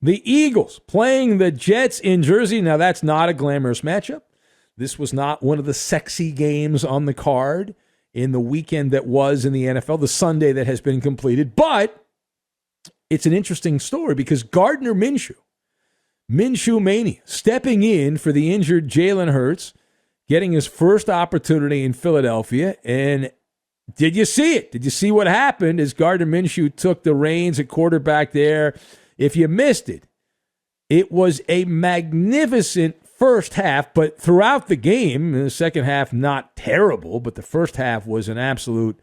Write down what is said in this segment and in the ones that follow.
The Eagles playing the Jets in Jersey. Now, that's not a glamorous matchup. This was not one of the sexy games on the card in the weekend that was in the NFL, the Sunday that has been completed. But it's an interesting story because Gardner Minshew Mania, stepping in for the injured Jalen Hurts, getting his first opportunity in Philadelphia. And did you see it? Did you see what happened as Gardner Minshew took the reins at quarterback there? If you missed it, it was a magnificent first half, but throughout the game, the second half not terrible, but the first half was an absolute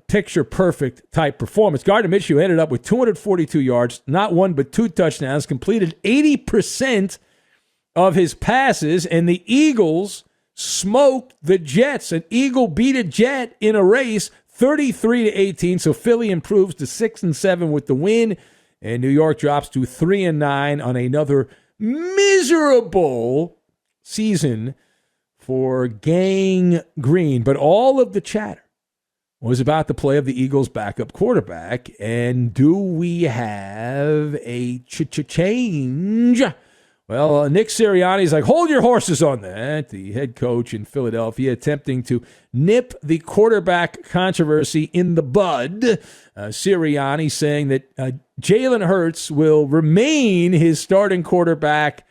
picture-perfect type performance. Gardner Minshew ended up with 242 yards, not one but two touchdowns, completed 80% of his passes, and the Eagles smoked the Jets. An Eagle beat a Jet in a race, 33-18, so Philly improves to 6-7 with the win, and New York drops to 3-9 on another miserable season for Gang Green. But all of the chatter was about the play of the Eagles' backup quarterback. And do we have a change? Well, Nick Sirianni's like, hold your horses on that. The head coach in Philadelphia attempting to nip the quarterback controversy in the bud. Sirianni saying that Jalen Hurts will remain his starting quarterback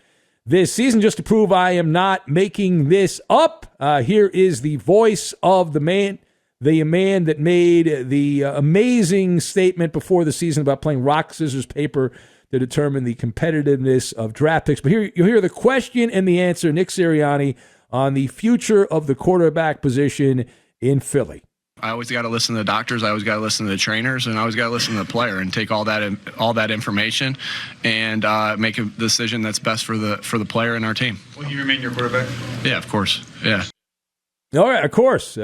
this season. Just to prove I am not making this up, here is the voice of the man that made the amazing statement before the season about playing rock, scissors, paper to determine the competitiveness of draft picks. But here you'll hear the question and the answer, Nick Sirianni, on the future of the quarterback position in Philly. I always got to listen to the doctors. I always got to listen to the trainers, and I always got to listen to the player and take all that information and make a decision that's best for the player and our team. Will you remain your quarterback? Yeah, of course. Yeah. All right, of course.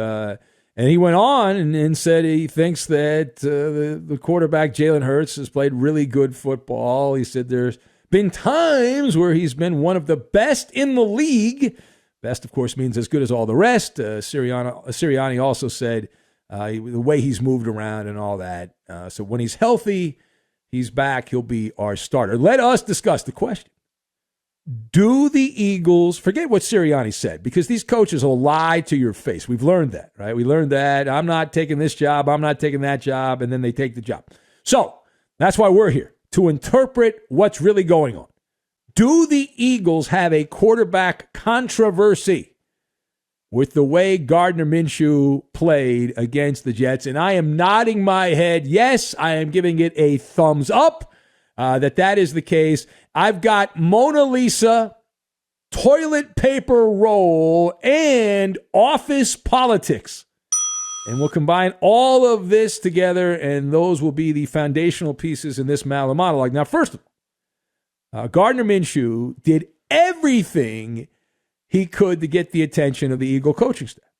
And he went on and said he thinks that the quarterback, Jalen Hurts, has played really good football. He said there's been times where he's been one of the best in the league. Best, of course, means as good as all the rest. Sirianni also said the way he's moved around and all that. So when he's healthy, he's back, he'll be our starter. Let us discuss the question. Do the Eagles, forget what Sirianni said, because these coaches will lie to your face. We've learned that, right? We learned that I'm not taking this job, I'm not taking that job, and then they take the job. So that's why we're here, to interpret what's really going on. Do the Eagles have a quarterback controversy with the way Gardner Minshew played against the Jets? And I am nodding my head. Yes, I am giving it a thumbs up that is the case. I've got Mona Lisa, toilet paper roll, and office politics. And we'll combine all of this together, and those will be the foundational pieces in this MALLER monologue. Now, first of all, Gardner Minshew did everything he could to get the attention of the Eagle coaching staff.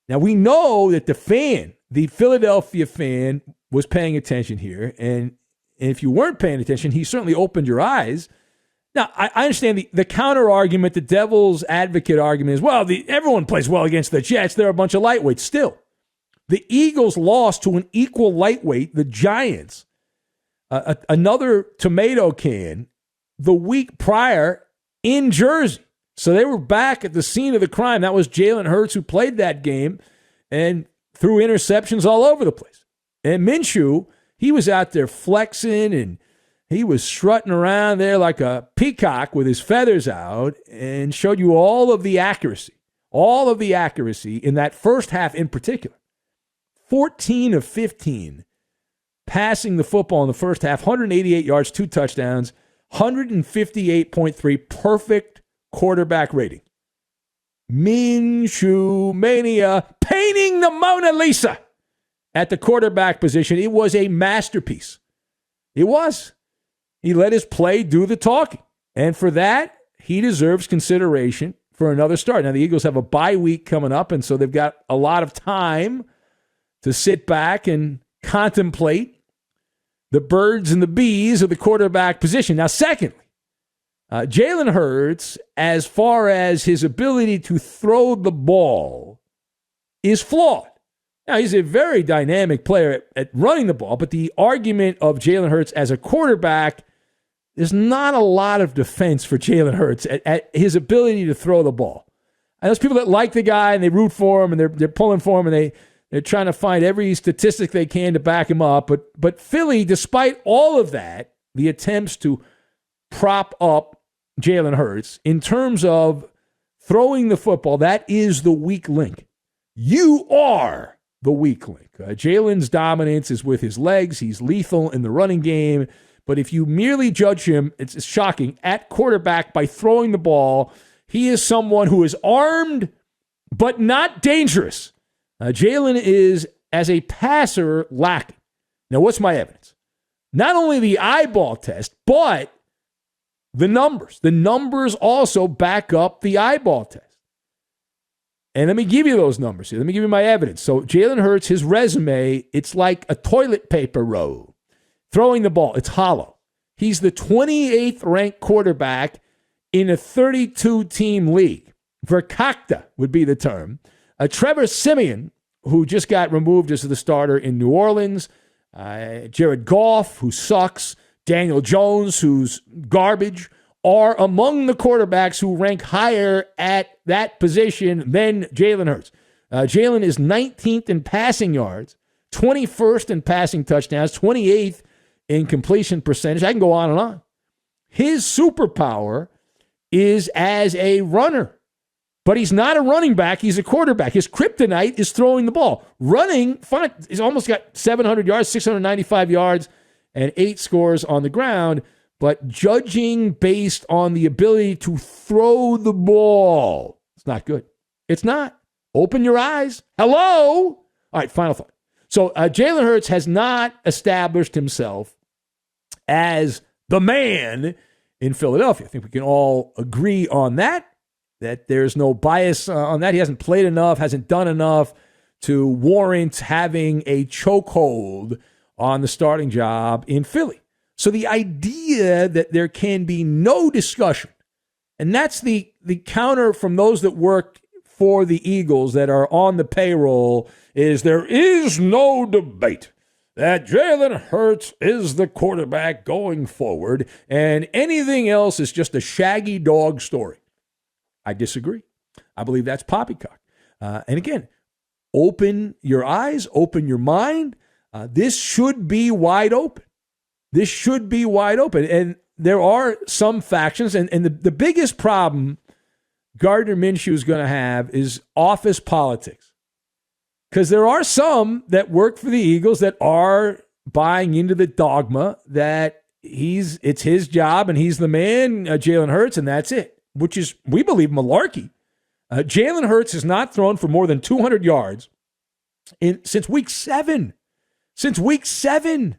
Now, we know that the Philadelphia fan, was paying attention here, and if you weren't paying attention, he certainly opened your eyes. Now, I understand the counter-argument, the devil's advocate argument is, well, everyone plays well against the Jets. They're a bunch of lightweights. Still, the Eagles lost to an equal lightweight, the Giants, another tomato can, the week prior in Jersey. So they were back at the scene of the crime. That was Jalen Hurts who played that game and threw interceptions all over the place. And Minshew, he was out there flexing and he was strutting around there like a peacock with his feathers out and showed you all of the accuracy in that first half in particular. 14 of 15 passing the football in the first half, 188 yards, 2 touchdowns, 158.3 perfect quarterback rating. Minshew Mania, painting the Mona Lisa at the quarterback position. It was a masterpiece. It was. He let his play do the talking. And for that, he deserves consideration for another start. Now, the Eagles have a bye week coming up, and so they've got a lot of time to sit back and contemplate the birds and the bees of the quarterback position. Now, secondly, Jalen Hurts, as far as his ability to throw the ball, is flawed. Now, he's a very dynamic player at running the ball, but the argument of Jalen Hurts as a quarterback there's not a lot of defense for Jalen Hurts at his ability to throw the ball. And there's people that like the guy and they root for him and they're pulling for him and they're trying to find every statistic they can to back him up. But Philly, despite all of that, the attempts to prop up Jalen Hurts in terms of throwing the football, that is the weak link. You are the weak link. Jalen's dominance is with his legs. He's lethal in the running game. But if you merely judge him, it's shocking, at quarterback by throwing the ball, he is someone who is armed but not dangerous. Jalen is, as a passer, lacking. Now, what's my evidence? Not only the eyeball test, but the numbers. The numbers also back up the eyeball test. And let me give you those numbers here. Let me give you my evidence. So Jalen Hurts, his resume, it's like a toilet paper roll. Throwing the ball, it's hollow. He's the 28th ranked quarterback in a 32-team league. Verkakta would be the term. Trevor Siemian, who just got removed as the starter in New Orleans. Jared Goff, who sucks. Daniel Jones, who's garbage, are among the quarterbacks who rank higher at that position than Jalen Hurts. Jalen is 19th in passing yards, 21st in passing touchdowns, 28th in completion percentage. I can go on and on. His superpower is as a runner. But he's not a running back. He's a quarterback. His kryptonite is throwing the ball. Running, fine. He's almost got 700 yards, 695 yards, and 8 scores on the ground. But judging based on the ability to throw the ball, it's not good. It's not. Open your eyes. Hello? All right, final thought. So Jalen Hurts has not established himself as the man in Philadelphia. I think we can all agree on that there's no bias on that. He hasn't played enough, hasn't done enough to warrant having a chokehold on the starting job in Philly. So the idea that there can be no discussion, and that's the counter from those that work for the Eagles that are on the payroll, is there is no debate that Jalen Hurts is the quarterback going forward, and anything else is just a shaggy dog story. I disagree. I believe that's poppycock. And again, open your eyes, open your mind. This should be wide open. This should be wide open. And there are some factions, and the biggest problem Gardner Minshew is going to have is office politics. Because there are some that work for the Eagles that are buying into the dogma that it's his job and he's the man, Jalen Hurts, and that's it. Which is, we believe, malarkey. Jalen Hurts has not thrown for more than 200 yards since week 7. Since week 7.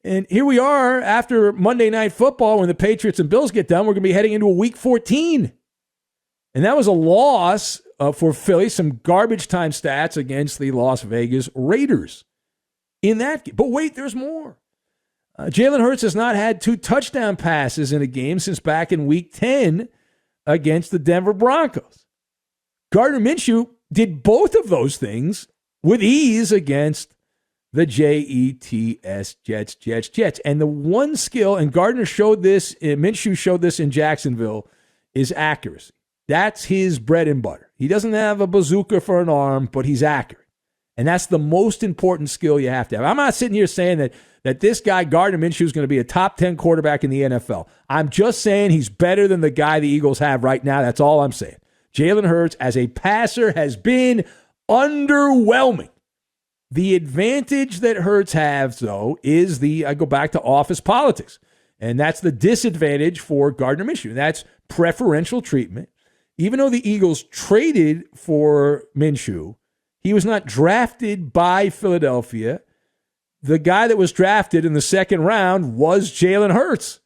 And here we are after Monday Night Football when the Patriots and Bills get done. We're going to be heading into a week 14. And that was a loss for Philly, some garbage time stats against the Las Vegas Raiders in that game. But wait, there's more. Jalen Hurts has not had 2 touchdown passes in a game since back in week 10 against the Denver Broncos. Gardner Minshew did both of those things with ease against the Jets, Jets. And the one skill, and Gardner showed this, Minshew showed this in Jacksonville, is accuracy. That's his bread and butter. He doesn't have a bazooka for an arm, but he's accurate. And that's the most important skill you have to have. I'm not sitting here saying that this guy, Gardner Minshew, is going to be a top 10 quarterback in the NFL. I'm just saying he's better than the guy the Eagles have right now. That's all I'm saying. Jalen Hurts, as a passer, has been underwhelming. The advantage that Hurts has, though, is I go back to office politics. And that's the disadvantage for Gardner Minshew. That's preferential treatment. Even though the Eagles traded for Minshew, he was not drafted by Philadelphia. The guy that was drafted in the second round was Jalen Hurts.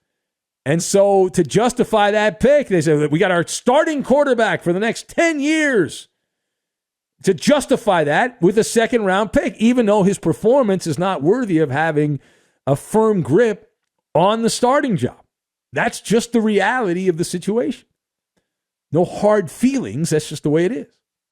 And so to justify that pick, they said, we got our starting quarterback for the next 10 years. To justify that with a second round pick, even though his performance is not worthy of having a firm grip on the starting job. That's just the reality of the situation. No hard feelings. That's just the way it is.